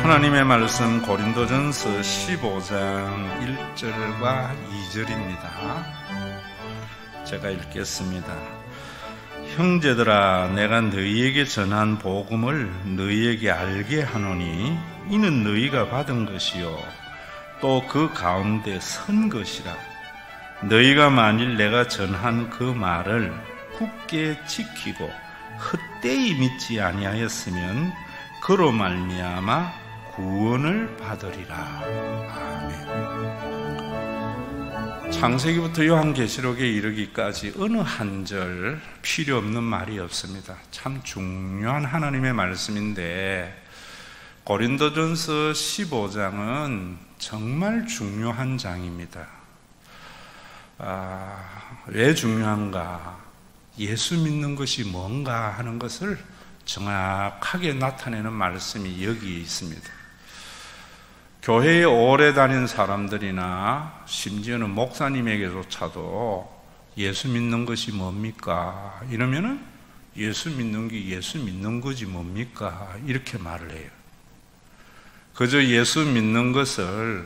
하나님의 말씀 고린도전서 15장 1절과 2절입니다. 제가 읽겠습니다. 형제들아, 내가 너희에게 전한 복음을 너희에게 알게 하노니 이는 너희가 받은 것이요 또 그 가운데 선 것이라. 너희가 만일 내가 전한 그 말을 굳게 지키고 헛되이 믿지 아니하였으면 그로 말미암아 구원을 받으리라. 아멘. 창세기부터 요한계시록에 이르기까지 어느 한 절 필요 없는 말이 없습니다. 참 중요한 하나님의 말씀인데 고린도전서 15장은 정말 중요한 장입니다. 왜 중요한가? 예수 믿는 것이 뭔가 하는 것을 정확하게 나타내는 말씀이 여기에 있습니다. 교회에 오래 다닌 사람들이나 심지어는 목사님에게조차도 예수 믿는 것이 뭡니까? 이러면은 예수 믿는 게 예수 믿는 거지 뭡니까? 이렇게 말을 해요. 그저 예수 믿는 것을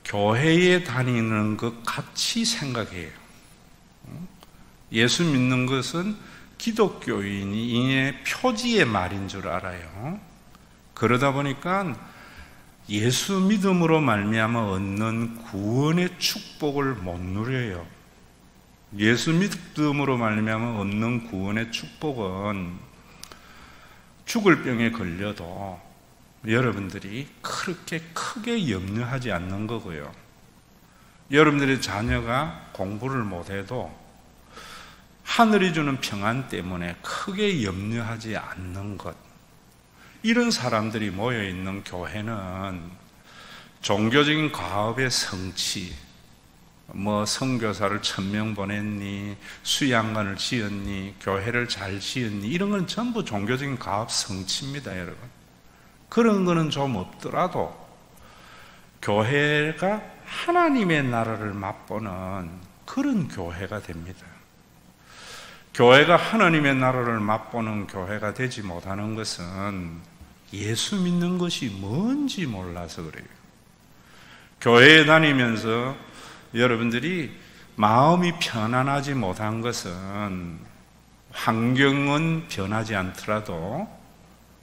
교회에 다니는 것 같이 생각해요. 예수 믿는 것은 기독교인의 표지의 말인 줄 알아요. 그러다 보니까 예수 믿음으로 말미암아 얻는 구원의 축복을 못 누려요. 예수 믿음으로 말미암아 얻는 구원의 축복은 죽을 병에 걸려도 여러분들이 그렇게 크게 염려하지 않는 거고요. 여러분들의 자녀가 공부를 못해도 하늘이 주는 평안 때문에 크게 염려하지 않는 것, 이런 사람들이 모여있는 교회는 종교적인 과업의 성취, 선교사를 1000명 보냈니, 수양관을 지었니, 교회를 잘 지었니, 이런 건 전부 종교적인 과업 성취입니다, 여러분. 그런 거는 좀 없더라도 교회가 하나님의 나라를 맛보는 그런 교회가 됩니다. 교회가 하나님의 나라를 맛보는 교회가 되지 못하는 것은 예수 믿는 것이 뭔지 몰라서 그래요. 교회에 다니면서 여러분들이 마음이 편안하지 못한 것은 환경은 변하지 않더라도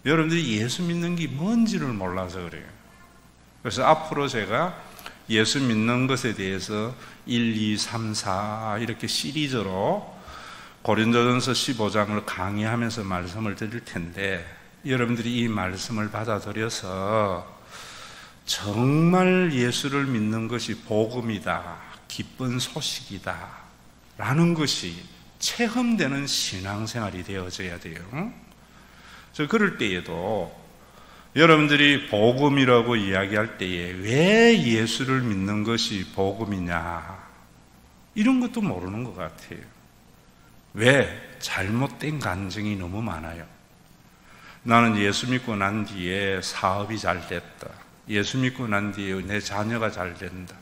여러분들이 예수 믿는 게 뭔지를 몰라서 그래요. 그래서 앞으로 제가 예수 믿는 것에 대해서 1, 2, 3, 4 이렇게 시리즈로 고린도전서 15장을 강의하면서 말씀을 드릴 텐데 여러분들이 이 말씀을 받아들여서 정말 예수를 믿는 것이 복음이다, 기쁜 소식이다 라는 것이 체험되는 신앙생활이 되어져야 돼요. 그럴 때에도 여러분들이 복음이라고 이야기할 때에 왜 예수를 믿는 것이 복음이냐, 이런 것도 모르는 것 같아요. 왜? 잘못된 간증이 너무 많아요. 나는 예수 믿고 난 뒤에 사업이 잘 됐다. 예수 믿고 난 뒤에 내 자녀가 잘 된다.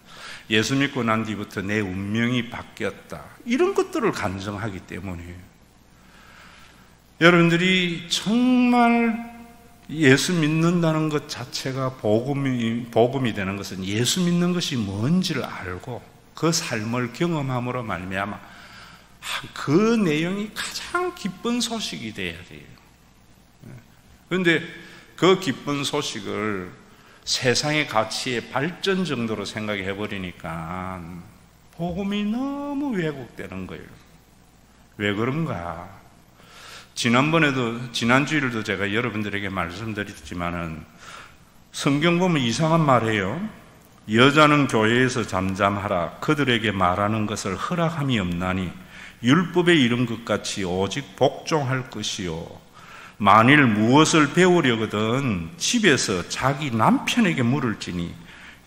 예수 믿고 난 뒤부터 내 운명이 바뀌었다. 이런 것들을 간증하기 때문이에요. 여러분들이 정말 예수 믿는다는 것 자체가 복음이 되는 것은 예수 믿는 것이 뭔지를 알고 그 삶을 경험함으로 말미암아 그 내용이 가장 기쁜 소식이 돼야 돼요. 그런데 그 기쁜 소식을 세상의 가치의 발전 정도로 생각해 버리니까 복음이 너무 왜곡되는 거예요. 왜 그런가? 지난주일도 제가 여러분들에게 말씀드렸지만은 성경 보면 이상한 말해요. 여자는 교회에서 잠잠하라. 그들에게 말하는 것을 허락함이 없나니 율법에 이른 것 같이 오직 복종할 것이요. 만일 무엇을 배우려거든 집에서 자기 남편에게 물을지니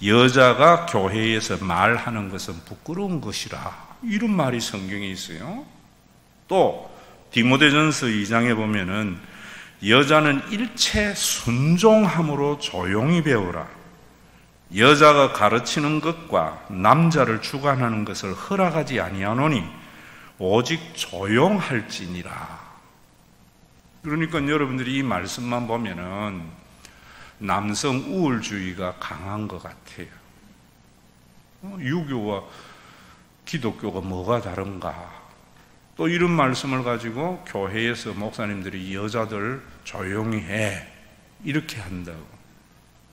여자가 교회에서 말하는 것은 부끄러운 것이라. 이런 말이 성경에 있어요. 또 디모데전서 2장에 보면은 여자는 일체 순종함으로 조용히 배우라. 여자가 가르치는 것과 남자를 주관하는 것을 허락하지 아니하노니 오직 조용할지니라. 그러니까 여러분들이 이 말씀만 보면은 남성 우월주의가 강한 것 같아요. 유교와 기독교가 뭐가 다른가? 또 이런 말씀을 가지고 교회에서 목사님들이 여자들 조용히 해 이렇게 한다고.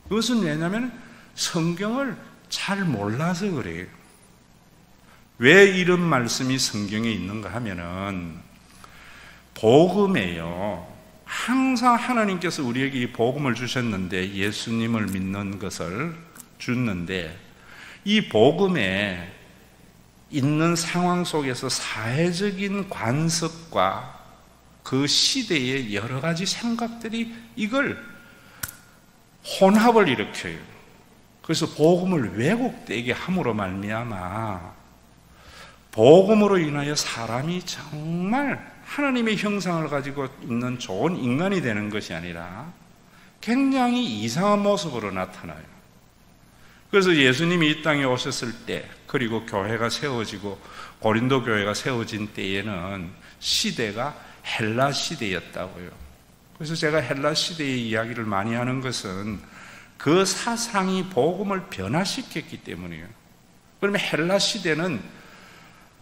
그것은 왜냐하면 성경을 잘 몰라서 그래요. 왜 이런 말씀이 성경에 있는가 하면은 복음에요, 항상 하나님께서 우리에게 이 복음을 주셨는데, 예수님을 믿는 것을 줬는데, 이 복음에 있는 상황 속에서 사회적인 관습과 그 시대의 여러 가지 생각들이 이걸 혼합을 일으켜요. 그래서 복음을 왜곡되게 함으로 말미암아 복음으로 인하여 사람이 정말 하나님의 형상을 가지고 있는 좋은 인간이 되는 것이 아니라 굉장히 이상한 모습으로 나타나요. 그래서 예수님이 이 땅에 오셨을 때, 그리고 교회가 세워지고 고린도 교회가 세워진 때에는 시대가 헬라 시대였다고요. 그래서 제가 헬라 시대의 이야기를 많이 하는 것은 그 사상이 복음을 변화시켰기 때문이에요. 그러면 헬라 시대는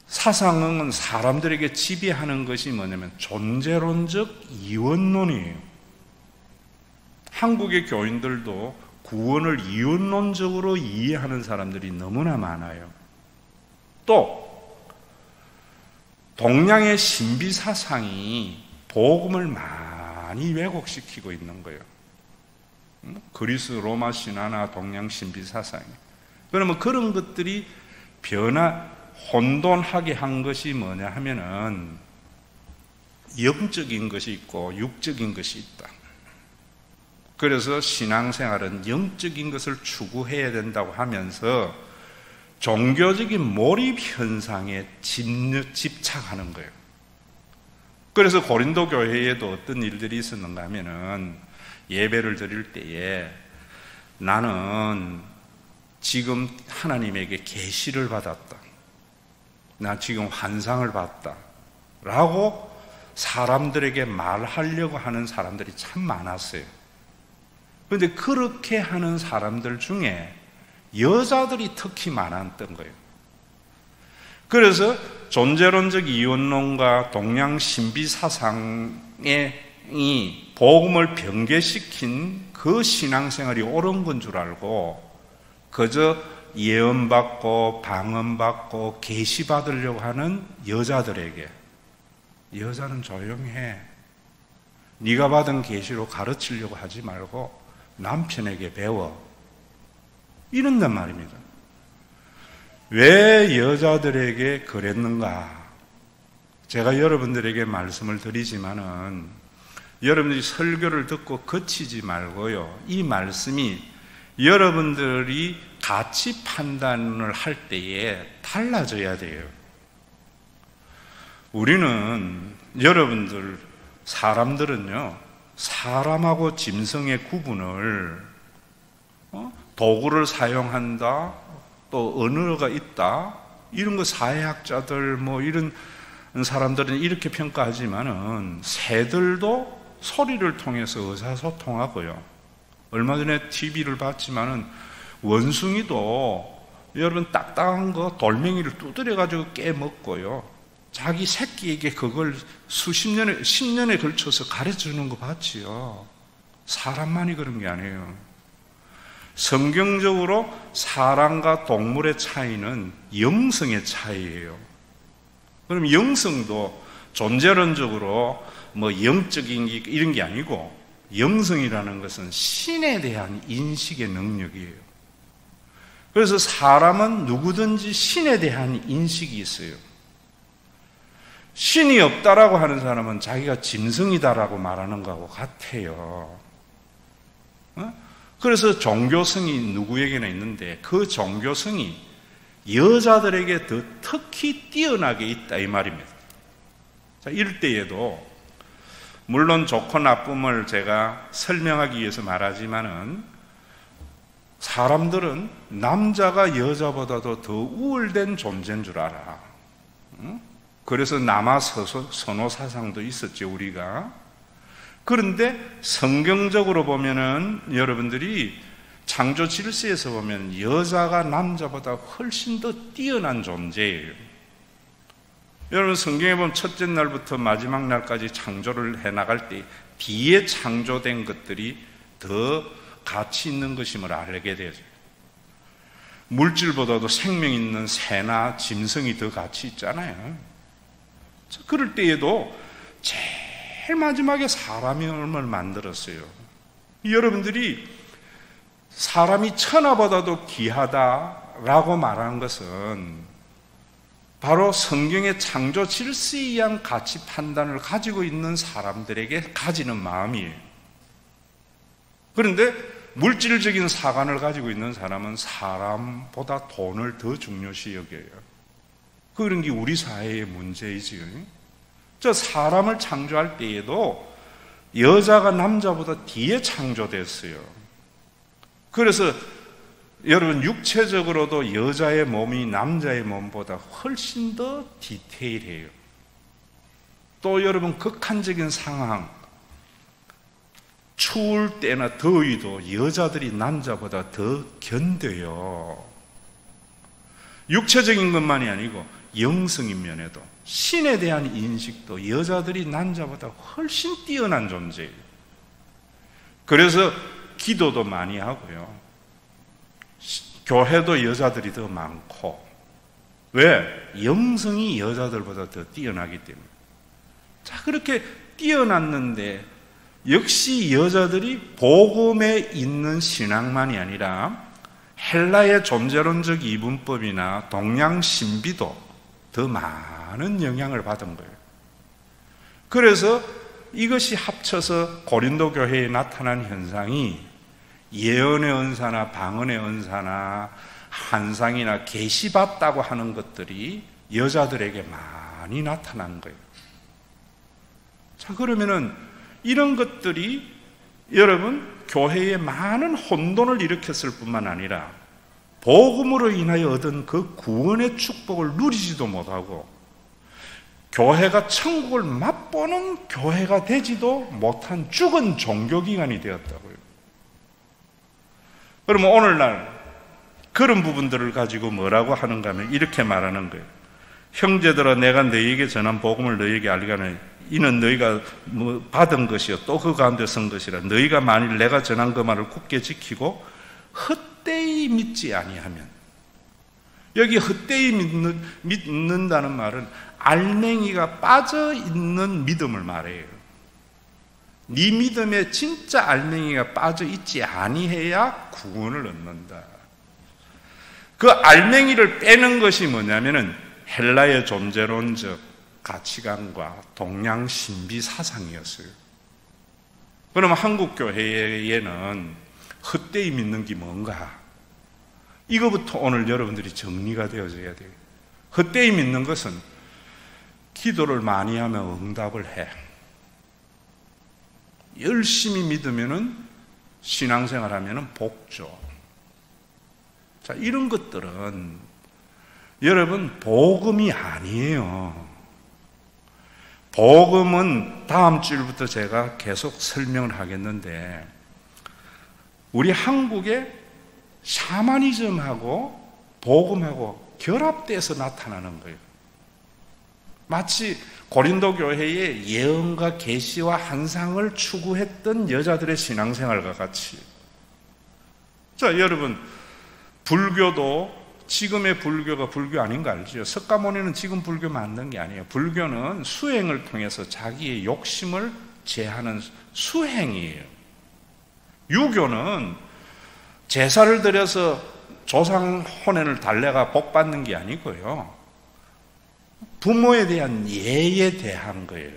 사상은 사람들에게 지배하는 것이 뭐냐면 존재론적 이원론이에요. 한국의 교인들도 구원을 이원론적으로 이해하는 사람들이 너무나 많아요. 또 동양의 신비 사상이 복음을 많이 왜곡시키고 있는 거예요. 그리스 로마 신화나 동양 신비 사상이. 그러면 그런 것들이 혼돈하게 한 것이 뭐냐 하면은 영적인 것이 있고 육적인 것이 있다. 그래서 신앙생활은 영적인 것을 추구해야 된다고 하면서 종교적인 몰입 현상에 집착하는 거예요. 그래서 고린도 교회에도 어떤 일들이 있었는가 하면은 예배를 드릴 때에 나는 지금 하나님에게 계시를 받았다, 나 지금 환상을 봤다 라고 사람들에게 말하려고 하는 사람들이 참 많았어요. 그런데 그렇게 하는 사람들 중에 여자들이 특히 많았던 거예요. 그래서 존재론적 이원론과 동양 신비 사상이 복음을 변개시킨 그 신앙생활이 옳은 건 줄 알고 그저 예언받고 방언받고 계시받으려고 하는 여자들에게, 여자는 조용히 해, 네가 받은 계시로 가르치려고 하지 말고 남편에게 배워, 이런단 말입니다. 왜 여자들에게 그랬는가? 제가 여러분들에게 말씀을 드리지만은 여러분들이 설교를 듣고 그치지 말고요, 이 말씀이 여러분들이 가치 판단을 할 때에 달라져야 돼요. 우리는, 여러분들 사람들은요, 사람하고 짐승의 구분을 도구를 사용한다, 또 언어가 있다, 이런 거 사회학자들 뭐 이런 사람들은 이렇게 평가하지만은 새들도 소리를 통해서 의사소통하고요. 얼마 전에 TV를 봤지만은 원숭이도 여러분 딱딱한 거 돌멩이를 두드려 가지고 깨먹고요, 자기 새끼에게 그걸 수십 년에 10년에 걸쳐서 가르쳐주는 거 봤지요. 사람만이 그런 게 아니에요. 성경적으로 사람과 동물의 차이는 영성의 차이예요. 그럼 영성도 존재론적으로 뭐 영적인 게 이런 게 아니고, 영성이라는 것은 신에 대한 인식의 능력이에요. 그래서 사람은 누구든지 신에 대한 인식이 있어요. 신이 없다라고 하는 사람은 자기가 짐승이다라고 말하는 거하고 같아요. 그래서 종교성이 누구에게나 있는데 그 종교성이 여자들에게 더 특히 뛰어나게 있다, 이 말입니다. 자, 이럴 때에도 물론 좋고 나쁨을 제가 설명하기 위해서 말하지만은 사람들은 남자가 여자보다도 더 우월된 존재인 줄 알아. 그래서 남아 선호 사상도 있었죠, 우리가. 그런데 성경적으로 보면은 여러분들이 창조 질서에서 보면 여자가 남자보다 훨씬 더 뛰어난 존재예요. 여러분 성경에 보면 첫째 날부터 마지막 날까지 창조를 해나갈 때 뒤에 창조된 것들이 더 가치 있는 것임을 알게 되죠. 물질보다도 생명 있는 새나 짐승이 더 가치 있잖아요. 그럴 때에도 제일 마지막에 사람을 만들었어요. 여러분들이 사람이 천하보다도 귀하다라고 말하는 것은 바로 성경의 창조 질서에 의한 가치 판단을 가지고 있는 사람들에게 가지는 마음이에요. 그런데 물질적인 사관을 가지고 있는 사람은 사람보다 돈을 더 중요시 여겨요. 그런 게 우리 사회의 문제이지요. 저 사람을 창조할 때에도 여자가 남자보다 뒤에 창조됐어요. 그래서 여러분 육체적으로도 여자의 몸이 남자의 몸보다 훨씬 더 디테일해요. 또 여러분 극한적인 상황, 추울 때나 더위도 여자들이 남자보다 더 견뎌요. 육체적인 것만이 아니고 영성인 면에도 신에 대한 인식도 여자들이 남자보다 훨씬 뛰어난 존재예요. 그래서 기도도 많이 하고요. 교회도 여자들이 더 많고. 왜? 영성이 여자들보다 더 뛰어나기 때문에. 자, 그렇게 뛰어났는데 역시 여자들이 복음에 있는 신앙만이 아니라 헬라의 존재론적 이분법이나 동양 신비도 더 많은 영향을 받은 거예요. 그래서 이것이 합쳐서 고린도 교회에 나타난 현상이 예언의 은사나 방언의 은사나 환상이나 계시받다고 하는 것들이 여자들에게 많이 나타난 거예요. 자, 그러면은 이런 것들이 여러분 교회에 많은 혼돈을 일으켰을 뿐만 아니라 복음으로 인하여 얻은 그 구원의 축복을 누리지도 못하고 교회가 천국을 맛보는 교회가 되지도 못한 죽은 종교기관이 되었다고요. 그러면 오늘날 그런 부분들을 가지고 뭐라고 하는가 하면 이렇게 말하는 거예요. 형제들아, 내가 너희에게 전한 복음을 너희에게 알리가는 이는 너희가 받은 것이요 또 그 가운데 선 것이라. 너희가 만일 내가 전한 그 말을 굳게 지키고 헛되이 믿지 아니하면, 여기 헛되이 믿는다는 말은 알맹이가 빠져있는 믿음을 말해요. 네 믿음에 진짜 알맹이가 빠져있지 아니해야 구원을 얻는다. 그 알맹이를 빼는 것이 뭐냐면은 헬라의 존재론적 가치관과 동양 신비 사상이었어요. 그러면 한국 교회에는 헛되이 믿는 게 뭔가? 이거부터 오늘 여러분들이 정리가 되어져야 돼요. 헛되이 믿는 것은 기도를 많이 하면 응답을 해. 열심히 믿으면은 신앙생활 하면은 복죠. 자, 이런 것들은 여러분 복음이 아니에요. 복음은 다음 주일부터 제가 계속 설명을 하겠는데 우리 한국의 샤머니즘하고 복음하고 결합돼서 나타나는 거예요. 마치 고린도 교회의 예언과 계시와 환상을 추구했던 여자들의 신앙생활과 같이. 자, 여러분 불교도 지금의 불교가 불교 아닌 거 알죠? 석가모니는 지금 불교 만든 게 아니에요. 불교는 수행을 통해서 자기의 욕심을 제하는 수행이에요. 유교는 제사를 드려서 조상 혼연을 달래가 복 받는 게 아니고요. 부모에 대한 예에 대한 거예요.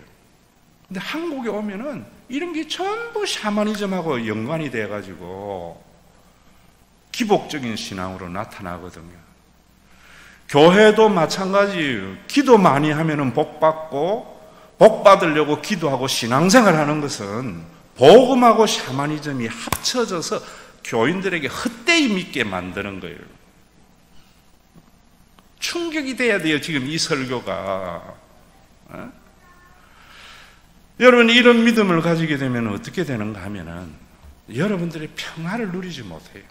근데 한국에 오면은 이런 게 전부 샤머니즘하고 연관이 돼가지고 기복적인 신앙으로 나타나거든요. 교회도 마찬가지예요. 기도 많이 하면은 복 받고, 복 받으려고 기도하고 신앙생활 하는 것은 복음하고 샤머니즘이 합쳐져서 교인들에게 헛되이 믿게 만드는 거예요. 충격이 돼야 돼요, 지금 이 설교가. 여러분, 이런 믿음을 가지게 되면 어떻게 되는가 하면은 여러분들의 평화를 누리지 못해요.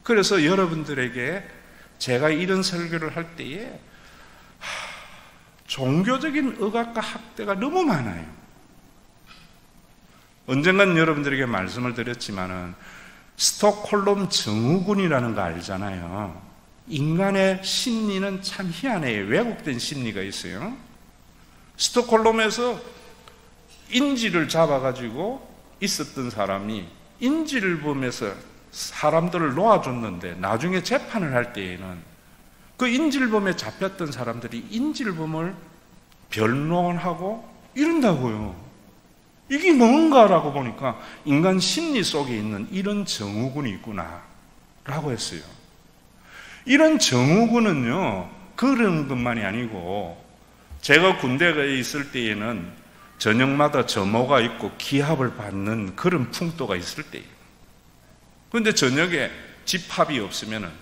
그래서 여러분들에게 제가 이런 설교를 할 때에 종교적인 억압과 학대가 너무 많아요. 언젠간 여러분들에게 말씀을 드렸지만은 스톡홀름 증후군이라는 거 알잖아요. 인간의 심리는 참 희한해요. 왜곡된 심리가 있어요. 스톡홀름에서 인지를 잡아가지고 있었던 사람이 인지를 보면서 사람들을 놓아줬는데 나중에 재판을 할 때에는 그 인질범에 잡혔던 사람들이 인질범을 변론하고 이런다고요. 이게 뭔가라고 보니까 인간 심리 속에 있는 이런 증후군이 있구나 라고 했어요. 이런 증후군은요, 그런 것만이 아니고 제가 군대에 있을 때에는 저녁마다 점호가 있고 기합을 받는 그런 풍토가 있을 때예요. 그런데 저녁에 집합이 없으면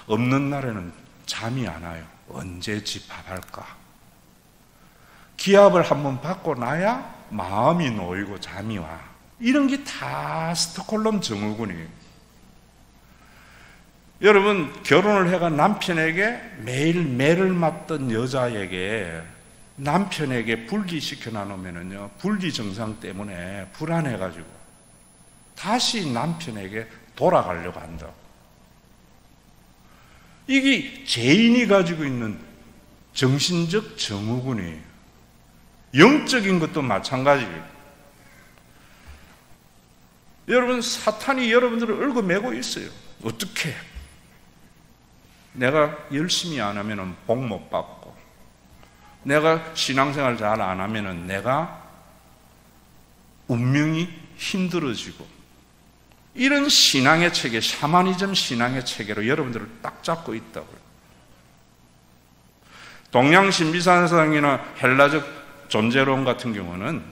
없는 날에는 잠이 안 와요. 언제 집합할까? 기합을 한번 받고 나야 마음이 놓이고 잠이 와. 이런 게 다 스톡홀름 증후군이에요. 여러분, 결혼을 해가 남편에게 매일 매를 맞던 여자에게 남편에게 분리시켜 놔놓으면요, 분리 증상 때문에 불안해가지고 다시 남편에게 돌아가려고 한다. 이게 죄인이 가지고 있는 정신적 증후군이에요. 영적인 것도 마찬가지예요. 여러분, 사탄이 여러분들을 얽어매고 있어요. 어떻게? 내가 열심히 안 하면 복 못 받고, 내가 신앙생활 잘 안 하면 내가 운명이 힘들어지고, 이런 신앙의 체계, 샤머니즘 신앙의 체계로 여러분들을 딱 잡고 있다고요. 동양 신비사상이나 헬라적 존재론 같은 경우는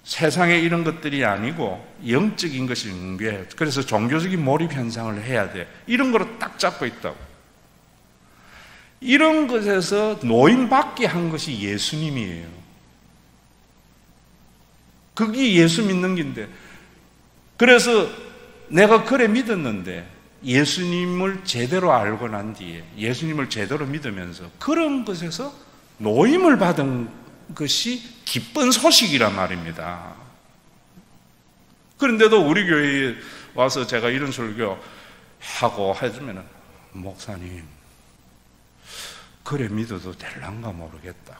세상에 이런 것들이 아니고 영적인 것이 있는 게, 그래서 종교적인 몰입 현상을 해야 돼. 이런 거로 딱 잡고 있다고. 이런 것에서 노임받게 한 것이 예수님이에요. 그게 예수 믿는 긴데, 그래서 내가 그래 믿었는데 예수님을 제대로 알고 난 뒤에 예수님을 제대로 믿으면서 그런 것에서 노임을 받은 것이 기쁜 소식이란 말입니다. 그런데도 우리 교회에 와서 제가 이런 설교 하고 해주면, 목사님 그래 믿어도 될란가 모르겠다.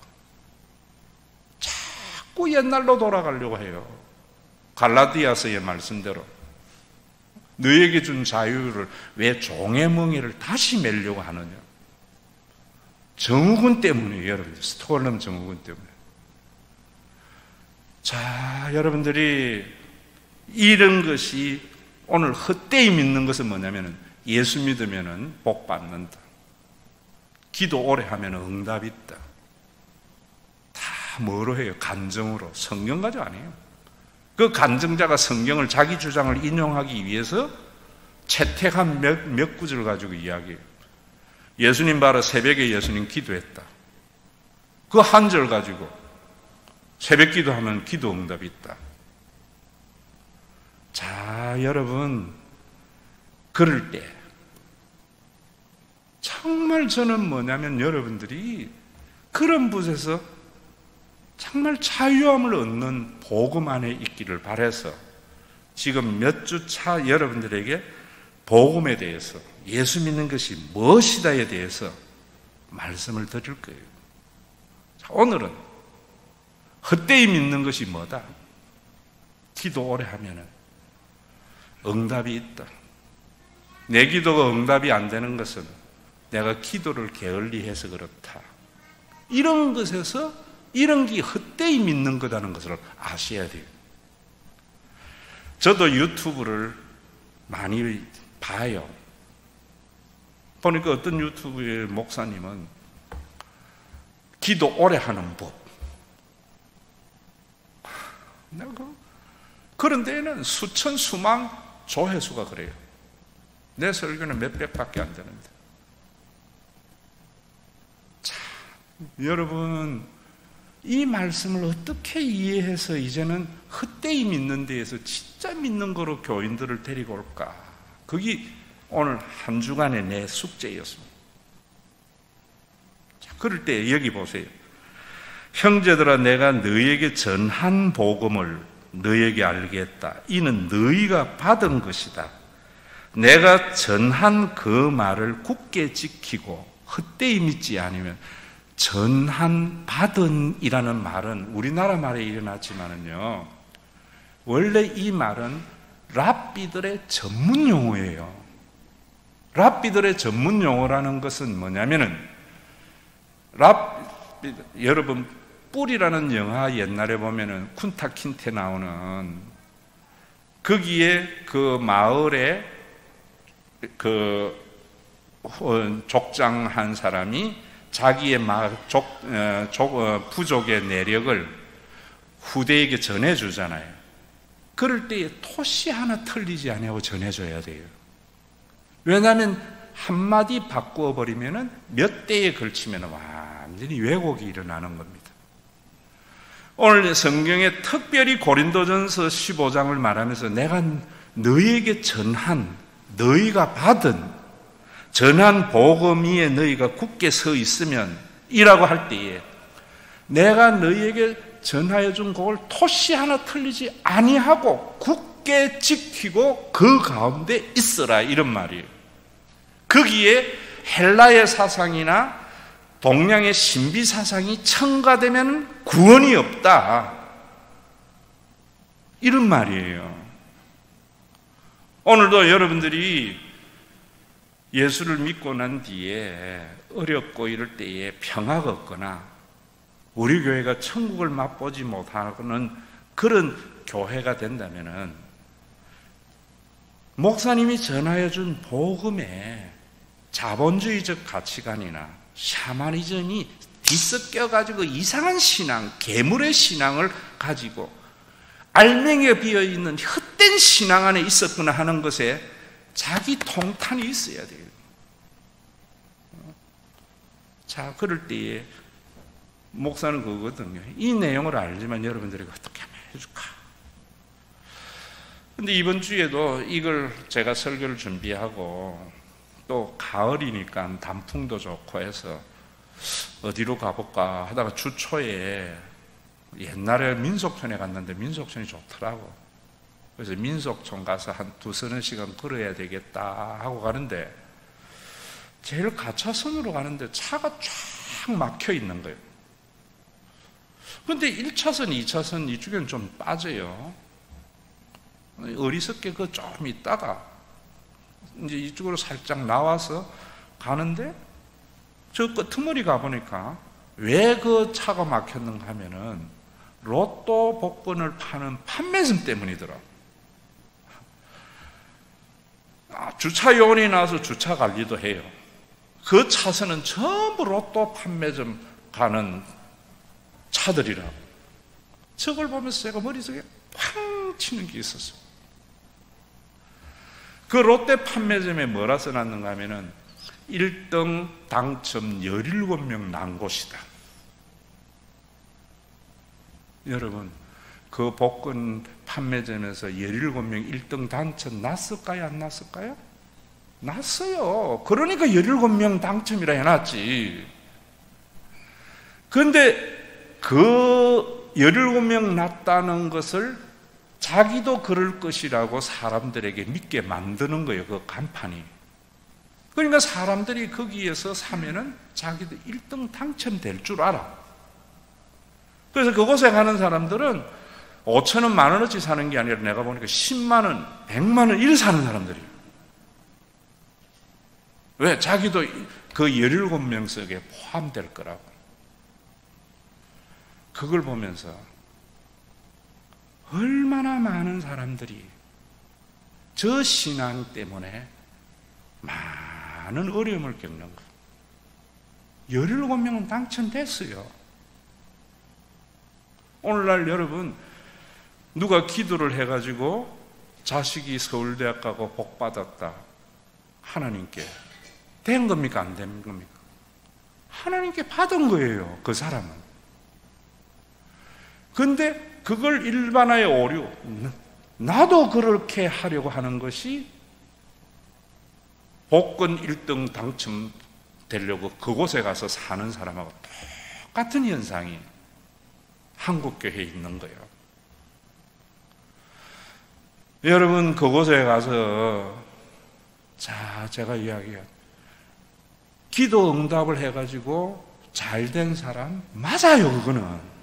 자꾸 옛날로 돌아가려고 해요. 갈라디아서의 말씀대로 너에게 준 자유를 왜 종의 멍에를 다시 매려고 하느냐. 증후군 때문이에요. 여러분들, 스톡홀름 증후군 때문에. 자, 여러분들이 이런 것이 오늘 헛되이 믿는 것은 뭐냐면, 예수 믿으면 복 받는다, 기도 오래 하면 응답이 있다, 다 뭐로 해요? 간증으로. 성경 가지고 아니에요. 그 간증자가 성경을 자기 주장을 인용하기 위해서 채택한 몇 구절 가지고 이야기해요. 예수님 봐라, 새벽에 예수님 기도했다. 그 한 절 가지고 새벽 기도하면 기도 응답이 있다. 자, 여러분, 그럴 때 정말 저는 뭐냐면 여러분들이 그런 곳에서 정말 자유함을 얻는 복음 안에 있기를 바라서 지금 몇 주 차 여러분들에게 복음에 대해서, 예수 믿는 것이 무엇이다에 대해서 말씀을 드릴 거예요. 자, 오늘은 헛되이 믿는 것이 뭐다? 기도 오래 하면 응답이 있다. 내 기도가 응답이 안 되는 것은 내가 기도를 게을리해서 그렇다. 이런 것에서 이런 게 헛되이 믿는 거라는 것을 아셔야 돼요. 저도 유튜브를 많이 봐요. 보니까 어떤 유튜브의 목사님은 기도 오래 하는 법. 그런 데에는 수천 수만 조회수가 그래요. 내 설교는 몇백밖에 안 되는데. 자, 여러분, 이 말씀을 어떻게 이해해서 이제는 헛되이 믿는 데에서 진짜 믿는 거로 교인들을 데리고 올까? 그게 오늘 한 주간의 내 숙제였습니다. 자, 그럴 때 여기 보세요. 형제들아, 내가 너희에게 전한 복음을 너희에게 알게 했다. 이는 너희가 받은 것이다. 내가 전한 그 말을 굳게 지키고 헛되이 믿지 않으면, 전한, 받은 이라는 말은 우리나라 말에 일어났지만은요, 원래 이 말은 랍비들의 전문 용어예요. 랍비들의 전문 용어라는 것은 뭐냐면은, 여러분, 뿔이라는 영화 옛날에 보면은 쿤타 킨테 나오는, 거기에 그 마을에 그 족장 한 사람이 자기의 부족의 내력을 후대에게 전해주잖아요. 그럴 때에 토시 하나 틀리지 아니하고 전해줘야 돼요. 왜냐하면 한마디 바꾸어 버리면 몇 대에 걸치면 완전히 왜곡이 일어나는 겁니다. 오늘 성경에 특별히 고린도전서 15장을 말하면서 내가 너희에게 전한, 너희가 받은 전한 복음 위에 너희가 굳게 서 있으면 이라고 할 때에, 내가 너희에게 전하여 준 그걸 토시 하나 틀리지 아니하고 굳게 지키고 그 가운데 있어라, 이런 말이에요. 거기에 헬라의 사상이나 동양의 신비 사상이 첨가되면 구원이 없다, 이런 말이에요. 오늘도 여러분들이 예수를 믿고 난 뒤에 어렵고 이럴 때에 평화가 없거나 우리 교회가 천국을 맛보지 못하는 그런 교회가 된다면은, 목사님이 전하여 준 복음에 자본주의적 가치관이나 샤머니즘이 뒤섞여가지고 이상한 신앙, 괴물의 신앙을 가지고 알맹이가 비어있는 헛된 신앙 안에 있었구나 하는 것에 자기 통탄이 있어야 돼요. 자, 그럴 때에 목사는 그거거든요. 이 내용을 알지만 여러분들에게 어떻게 하면 해줄까? 근데 이번 주에도 이걸 제가 설교를 준비하고, 또 가을이니까 단풍도 좋고 해서 어디로 가볼까 하다가 주 초에 옛날에 민속촌에 갔는데 민속촌이 좋더라고. 그래서 민속촌 가서 한 2-3시간 걸어야 되겠다 하고 가는데, 제일 가차선으로 가는데 차가 쫙 막혀 있는 거예요. 근데 1차선, 2차선 이쪽에는 좀 빠져요. 어리석게 그 조금 있다가 이제 이쪽으로 살짝 나와서 가는데, 저 끄트머리 가보니까 왜 그 차가 막혔는가 하면은 로또 복권을 파는 판매점 때문이더라. 주차 요원이 나와서 주차 관리도 해요. 그 차선은 전부 로또 판매점 가는 차들이라고. 저걸 보면서 제가 머릿속에 팡 치는 게 있었어요. 그 롯데 판매점에 뭐라 써놨는가 하면은 1등 당첨 17명 난 곳이다. 여러분, 그 복권 판매점에서 17명 1등 당첨 났을까요? 안 났을까요? 났어요. 그러니까 17명 당첨이라 해놨지. 그런데 그 17명 났다는 것을 자기도 그럴 것이라고 사람들에게 믿게 만드는 거예요, 그 간판이. 그러니까 사람들이 거기에서 사면은 자기도 1등 당첨될 줄 알아. 그래서 그곳에 가는 사람들은 5,000원, 10,000원어치 사는 게 아니라 내가 보니까 10만원, 100만원 이렇게 사는 사람들이에요. 왜? 자기도 그 17명 속에 포함될 거라고. 그걸 보면서 얼마나 많은 사람들이 저 신앙 때문에 많은 어려움을 겪는 거예요. 17명은 당첨됐어요. 오늘날 여러분, 누가 기도를 해가지고 자식이 서울대학 가고 복받았다, 하나님께 된 겁니까? 안 된 겁니까? 하나님께 받은 거예요, 그 사람은. 근데 그걸 일반화의 오류, 나도 그렇게 하려고 하는 것이 복권 1등 당첨되려고 그곳에 가서 사는 사람하고 똑같은 현상이 한국교회에 있는 거예요. 여러분, 그곳에 가서, 자, 제가 이야기한 기도 응답을 해가지고 잘된 사람 맞아요, 그거는.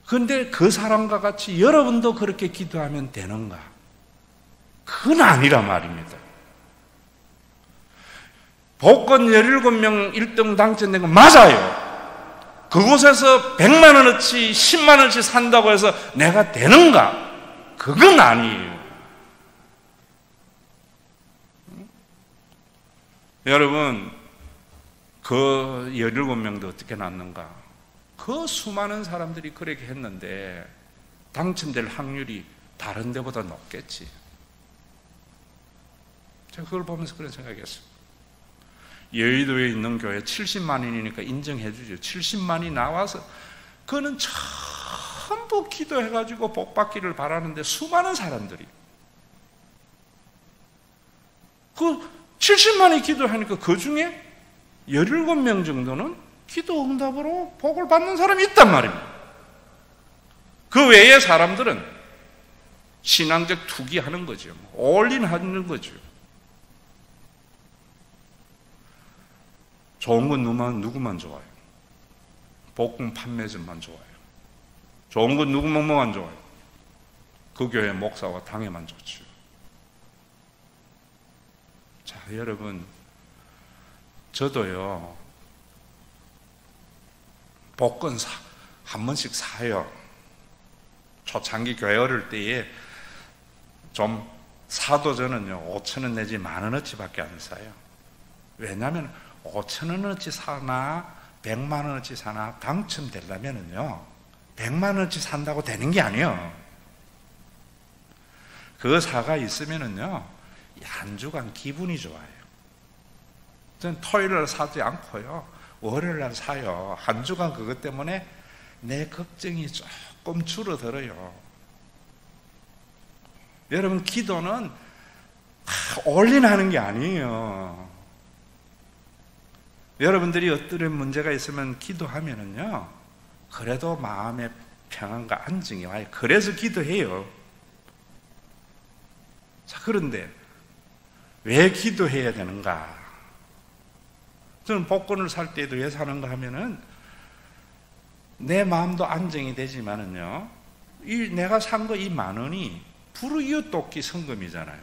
그런데 그 사람과 같이 여러분도 그렇게 기도하면 되는가? 그건 아니라 말입니다. 복권 17명 1등 당첨된 건 맞아요. 그곳에서 100만 원어치 10만 원어치 산다고 해서 내가 되는가? 그건 아니에요. 여러분, 그 17명도 어떻게 났는가? 그 수많은 사람들이 그렇게 했는데 당첨될 확률이 다른 데보다 높겠지. 제가 그걸 보면서 그런 생각했어요. 여의도에 있는 교회 70만인이니까 인정해 주죠. 70만이 나와서 그는 전부 기도해가지고 복 받기를 바라는데 수많은 사람들이 그 70만이 기도하니까 그 중에 17명 정도는 기도 응답으로 복을 받는 사람이 있단 말입니다. 그 외의 사람들은 신앙적 투기하는 거죠. 올인하는 거죠. 좋은 건 누구만 좋아요? 복권 판매점만 좋아요. 좋은 건 누구만 좋아요? 그 교회 목사와 당회만 좋죠. 자, 여러분, 저도요, 복권 한 번씩 사요. 초창기 교회 어릴 때에 좀 사도 저는요, 5,000원 내지 10,000원어치 밖에 안 사요. 왜냐하면 5,000원어치 사나 100만 원어치 사나 당첨되려면은요 100만 원어치 산다고 되는 게 아니에요. 그 사가 있으면은요 한 주간 기분이 좋아요. 저는 토요일날 사지 않고요 월요일날 사요. 한 주간 그것 때문에 내 걱정이 조금 줄어들어요. 여러분, 기도는 올인하는 게 아니에요. 여러분들이 어떤 문제가 있으면 기도하면은요, 그래도 마음의 평안과 안정이 와요. 그래서 기도해요. 자, 그런데 왜 기도해야 되는가? 저는 복권을 살 때도 왜 사는가 하면은 내 마음도 안정이 되지만은요, 내가 산 거 이 10,000원이 불이웃 돕기 성금이잖아요.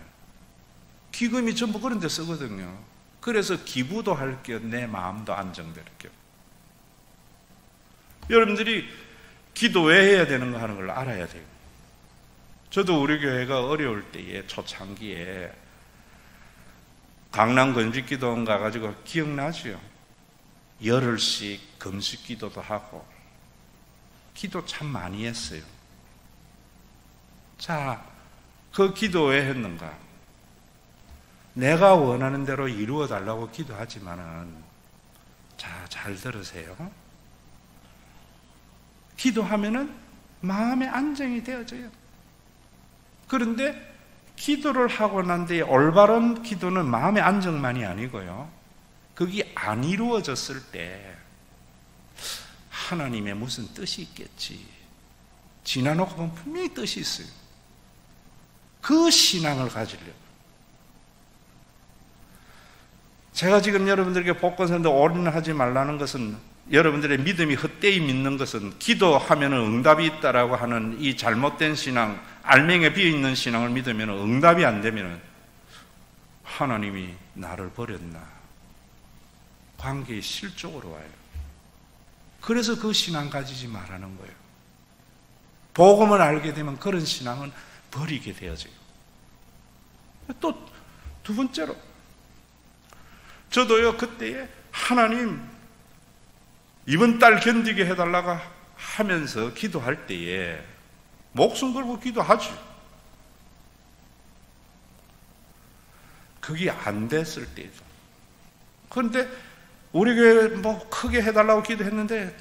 기금이 전부 그런 데 쓰거든요. 그래서 기부도 할 겸 내 마음도 안정될 겸. 여러분들이 기도 왜 해야 되는가 하는 걸 알아야 돼요. 저도 우리 교회가 어려울 때에 초창기에 강남 금식기도원 가가지고 기억나죠? 열흘씩 금식기도도 하고 기도 참 많이 했어요. 자, 그 기도 왜 했는가? 내가 원하는 대로 이루어 달라고 기도하지만은, 자, 잘 들으세요. 기도하면은 마음의 안정이 되어져요. 그런데 기도를 하고 난 뒤에 올바른 기도는 마음의 안정만이 아니고요, 그게 안 이루어졌을 때 하나님의 무슨 뜻이 있겠지, 지나놓고 보면 분명히 뜻이 있어요. 그 신앙을 가지려고. 제가 지금 여러분들에게 복권 사는데 올인하지 말라는 것은, 여러분들의 믿음이 헛되이 믿는 것은 기도하면 응답이 있다라고 하는 이 잘못된 신앙, 알맹이에 비어있는 신앙을 믿으면 응답이 안 되면 하나님이 나를 버렸나, 관계의 실족으로 와요. 그래서 그 신앙 가지지 말라는 거예요. 복음을 알게 되면 그런 신앙은 버리게 되어져요. 또 두 번째로, 저도요 그때에 하나님 이번 달 견디게 해달라고 하면서 기도할 때에 목숨 걸고 기도하지. 그게 안 됐을 때죠. 그런데 우리 교회 뭐 크게 해달라고 기도했는데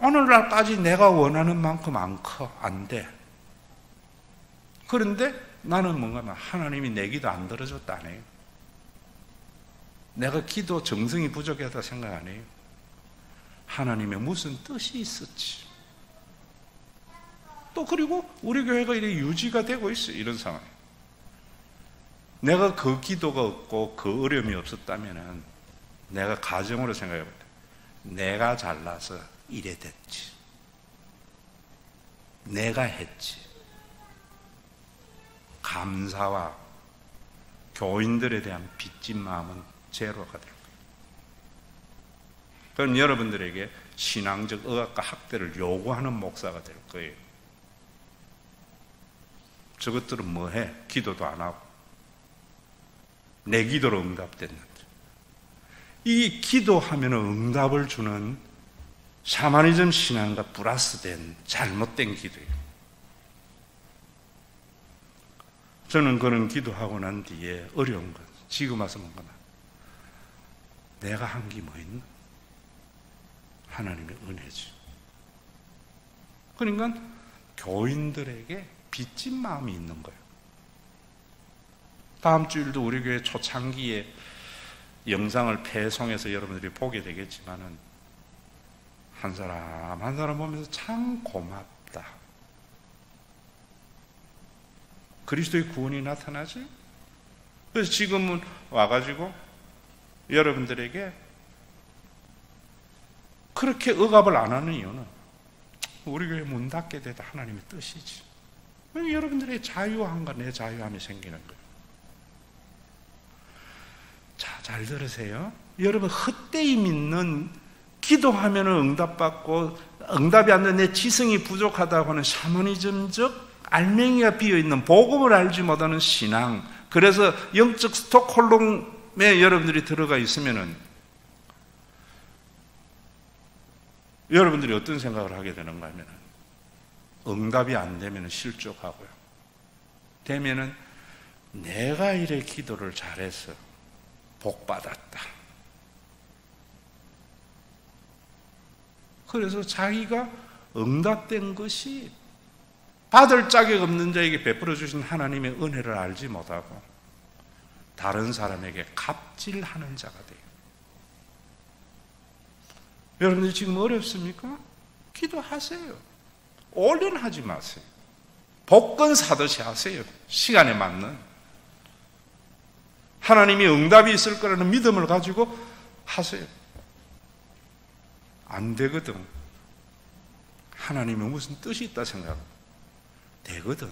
오늘날까지 내가 원하는 만큼 안 돼. 그런데 나는 뭔가 하나님이 내 기도 안 들어줬다 안 해요. 내가 기도 정성이 부족하다 생각 안 해요. 하나님의 무슨 뜻이 있었지. 또 그리고 우리 교회가 이렇게 유지가 되고 있어요. 이런 상황. 내가 그 기도가 없고 그 어려움이 없었다면 내가 가정으로 생각해 볼 때 내가 잘나서 이래 됐지. 내가 했지. 감사와 교인들에 대한 빚진 마음은 제로가 될 거예요. 그럼 여러분들에게 신앙적 의학과 학대를 요구하는 목사가 될 거예요. 저것들은 뭐해? 기도도 안 하고 내 기도로 응답됐는데, 이 기도하면 응답을 주는 샤머니즘 신앙과 플러스된 잘못된 기도예요. 저는 그런 기도하고 난 뒤에 어려운 것, 지금 와서 뭔가 내가 한 게 뭐 있나? 하나님의 은혜지. 그러니까 교인들에게 빚진 마음이 있는 거예요. 다음 주일도 우리 교회 초창기에 영상을 배송해서 여러분들이 보게 되겠지만은 한 사람 한 사람 보면서 참 고맙다. 그리스도의 구원이 나타나지? 그래서 지금은 와가지고 여러분들에게 그렇게 억압을 안 하는 이유는 우리 교회 문 닫게 되다 하나님의 뜻이지. 여러분들의 자유함과 내 자유함이 생기는 거예요. 자, 잘 들으세요. 여러분, 헛되이 믿는, 기도하면 응답받고 응답이 안 되는 내 지성이 부족하다고 하는 샤머니즘적 알맹이가 비어있는, 복음을 알지 못하는 신앙, 그래서 영적 스톡홀름에 여러분들이 들어가 있으면은 여러분들이 어떤 생각을 하게 되는가 하면 응답이 안 되면 실족하고요. 되면은 내가 이래 기도를 잘해서 복 받았다. 그래서 자기가 응답된 것이 받을 자격 없는 자에게 베풀어 주신 하나님의 은혜를 알지 못하고 다른 사람에게 갑질하는 자가 돼요. 여러분들 지금 어렵습니까? 기도하세요. 올인하지 마세요. 복권 사듯이 하세요. 시간에 맞는. 하나님이 응답이 있을 거라는 믿음을 가지고 하세요. 안 되거든. 하나님은 무슨 뜻이 있다 생각하고 되거든.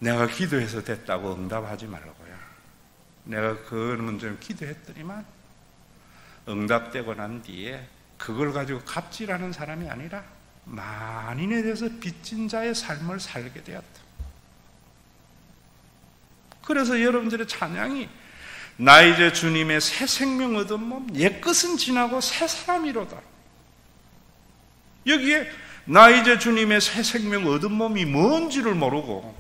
내가 기도해서 됐다고 응답하지 말고요. 내가 그 문제를 기도했더니만 응답되고 난 뒤에 그걸 가지고 갑질하는 사람이 아니라 만인에 대해서 빚진 자의 삶을 살게 되었다. 그래서 여러분들의 찬양이 나 이제 주님의 새 생명 얻은 몸, 옛것은 지나고 새 사람이로다. 여기에 나 이제 주님의 새 생명 얻은 몸이 뭔지를 모르고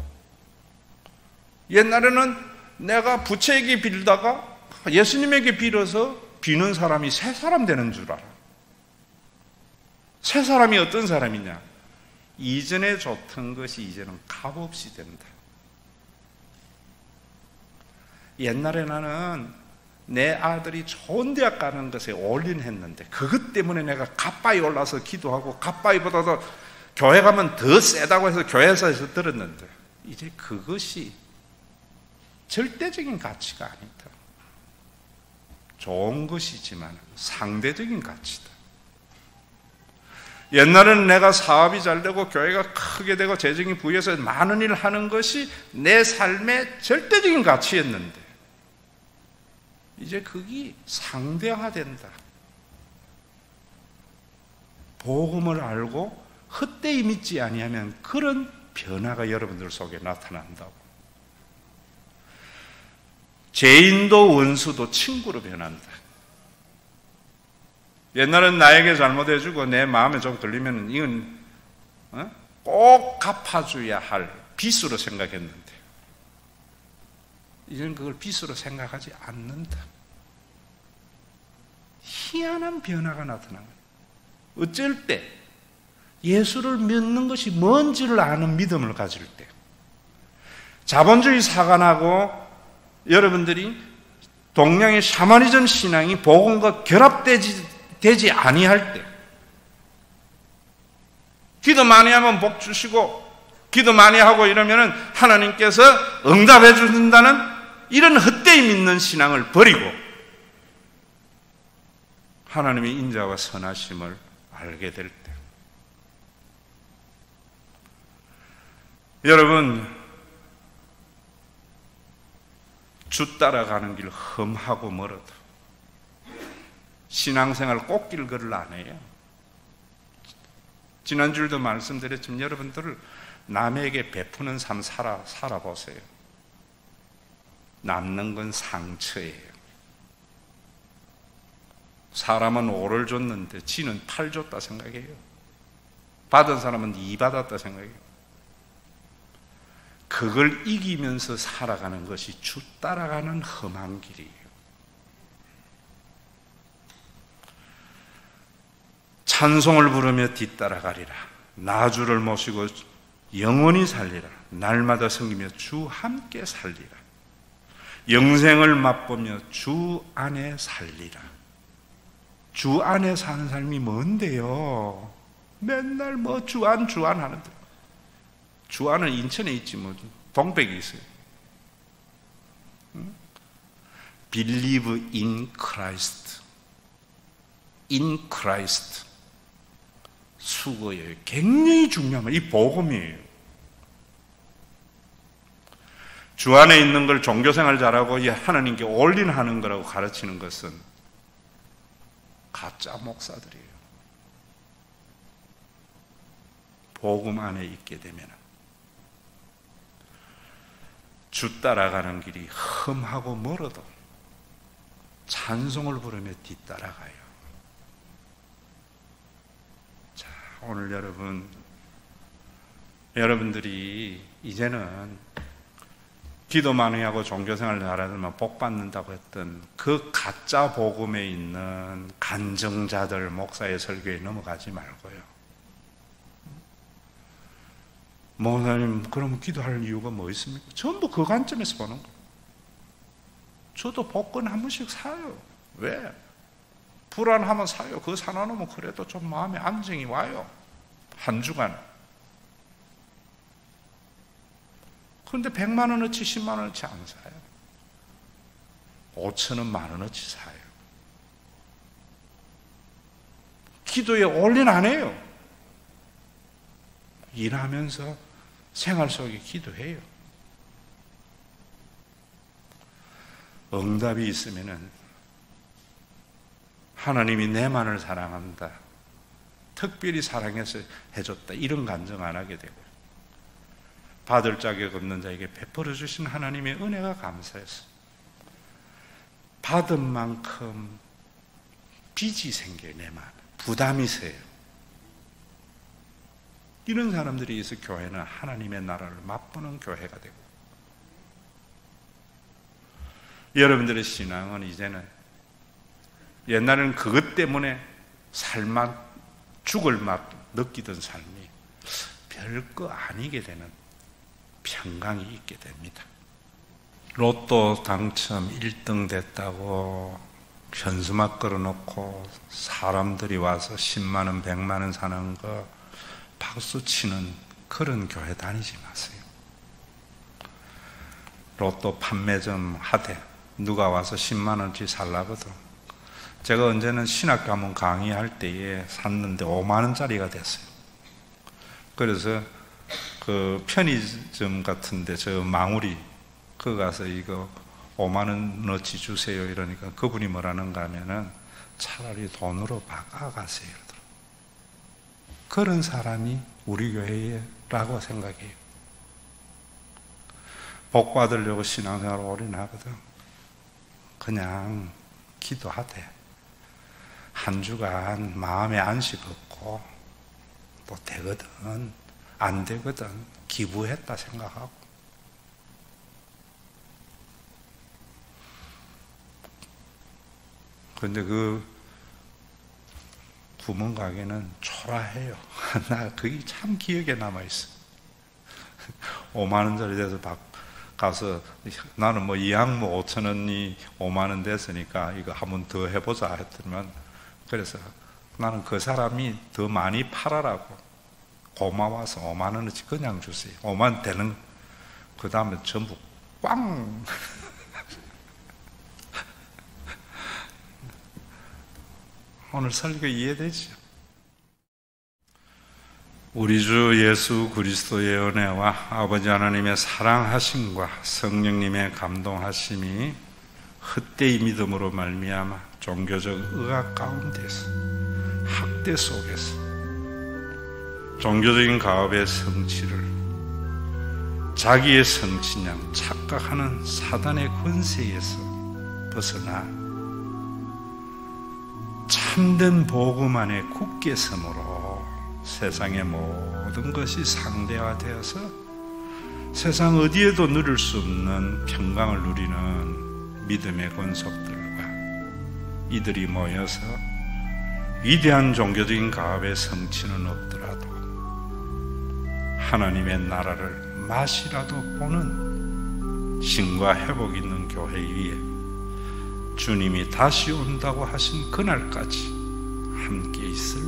옛날에는 내가 부채에게 빌다가 예수님에게 빌어서 비는 사람이 새 사람 되는 줄 알아. 새 사람이 어떤 사람이냐? 이전에 좋던 것이 이제는 값없이 된다. 옛날에 나는 내 아들이 좋은 대학 가는 것에 올인했는데 그것 때문에 내가 가빠이 올라서 기도하고 가빠이보다도 교회 가면 더 세다고 해서 교회에서 들었는데 이제 그것이 절대적인 가치가 아니다. 좋은 것이지만 상대적인 가치다. 옛날에는 내가 사업이 잘 되고 교회가 크게 되고 재정이 부여해서 많은 일을 하는 것이 내 삶의 절대적인 가치였는데 이제 그게 상대화된다. 복음을 알고 헛되이 믿지 아니하면 그런 변화가 여러분들 속에 나타난다고. 죄인도 원수도 친구로 변한다. 옛날엔 나에게 잘못해주고 내 마음에 좀 걸리면 이건 꼭 갚아줘야 할 빚으로 생각했는데 이제는 그걸 빚으로 생각하지 않는다. 희한한 변화가 나타나는 거예요. 어쩔 때 예수를 믿는 것이 뭔지를 아는 믿음을 가질 때, 자본주의 사관하고 여러분들이 동양의 샤머니즘 신앙이 복음과 결합되지 아니할 때, 기도 많이 하면 복 주시고 기도 많이 하고 이러면은 하나님께서 응답해 주신다는 이런 헛되이 믿는 신앙을 버리고 하나님의 인자와 선하심을 알게 될 때, 여러분, 주 따라가는 길 험하고 멀어도 신앙생활 꽃길 걸을 안 해요. 지난주에도 말씀드렸지만 여러분들 남에게 베푸는 삶 살아보세요. 남는 건 상처예요. 사람은 오를 줬는데 지는 팔 줬다 생각해요. 받은 사람은 이 받았다 생각해요. 그걸 이기면서 살아가는 것이 주 따라가는 험한 길이에요. 찬송을 부르며 뒤따라가리라. 나 주를 모시고 영원히 살리라. 날마다 섬기며 주 함께 살리라. 영생을 맛보며 주 안에 살리라. 주 안에 사는 삶이 뭔데요? 맨날 뭐 주안 하는데, 주안은 인천에 있지 뭐 동백이 있어요. Believe in Christ. In Christ. 수고예요. 굉장히 중요한 거예요. 이 복음이에요. 주 안에 있는 걸 종교생활 잘하고 하나님께 올인하는 거라고 가르치는 것은 가짜 목사들이에요. 복음 안에 있게 되면 주 따라가는 길이 험하고 멀어도 찬송을 부르며 뒤따라가요. 자, 오늘 여러분들이 이제는 기도 많이 하고 종교생활 잘하면 복 받는다고 했던 그 가짜 복음에 있는 간증자들 목사의 설교에 넘어가지 말고요. 목사님, 그러면 기도할 이유가 뭐 있습니까? 전부 그 관점에서 보는 거예요. 저도 복권 한 번씩 사요. 왜? 불안하면 사요. 그거 사놓으면 그래도 좀 마음에 안정이 와요. 한 주간. 그런데 100만 원어치 10만 원어치 안 사요. 5천 원, 만 원어치 사요. 기도에 올인 안 해요. 일하면서 생활 속에 기도해요. 응답이 있으면은 하나님이 내만을 사랑한다, 특별히 사랑해서 해줬다, 이런 간증 안 하게 되고요. 받을 자격 없는 자에게 베풀어 주신 하나님의 은혜가 감사해서 받은 만큼 빚이 생겨요. 내만 부담이 세요. 이런 사람들이 있어 교회는 하나님의 나라를 맛보는 교회가 되고, 여러분들의 신앙은 이제는 옛날에는 그것 때문에 살맛, 죽을 맛 느끼던 삶이 별거 아니게 되는 평강이 있게 됩니다. 로또 당첨 1등 됐다고 현수막 걸어놓고 사람들이 와서 10만 원, 100만 원 사는 거 박수 치는 그런 교회 다니지 마세요. 로또 판매점 하되 누가 와서 10만 원치 살라거든. 제가 언제는 신학 가문 강의할 때에 샀는데 5만 원짜리가 됐어요. 그래서 그 편의점 같은데 저 망우리 그 가서 이거 5만 원어치 주세요 이러니까 그분이 뭐라는가 하면은 차라리 돈으로 바꿔가세요. 그런 사람이 우리 교회라고 생각해요. 복 받으려고 신앙생활 올인하거든. 그냥 기도하되 한 주간 마음에 안식 없고 또 되거든 안 되거든 기부했다 생각하고, 그런데 그 부모 가게는 초라해요. 나 그게 참 기억에 남아있어. 5만 원짜리 돼서 가서 나는 뭐 이왕 뭐 5천 원이 5만 원 됐으니까 이거 한번 더 해보자 했더니만, 그래서 나는 그 사람이 더 많이 팔아라고, 고마워서 5만 원어치 그냥 주세요. 5만 원 되는, 그 다음에 전부 꽝. 오늘 설교 이해되죠? 우리 주 예수 그리스도의 은혜와 아버지 하나님의 사랑하심과 성령님의 감동하심이 헛되이 믿음으로 말미암아 종교적 의학 가운데서, 학대 속에서 종교적인 가업의 성취를 자기의 성취냥 착각하는 사단의 권세에서 벗어나 참된 복음 안에 굳게 섬으로 세상의 모든 것이 상대화되어서 세상 어디에도 누릴 수 없는 평강을 누리는 믿음의 권속들과 이들이 모여서 위대한 종교적인 가업의 성취는 없더라도 하나님의 나라를 맛이라도 보는 신과 회복 있는 교회 위에 주님이 다시 온다고 하신 그날까지 함께 있을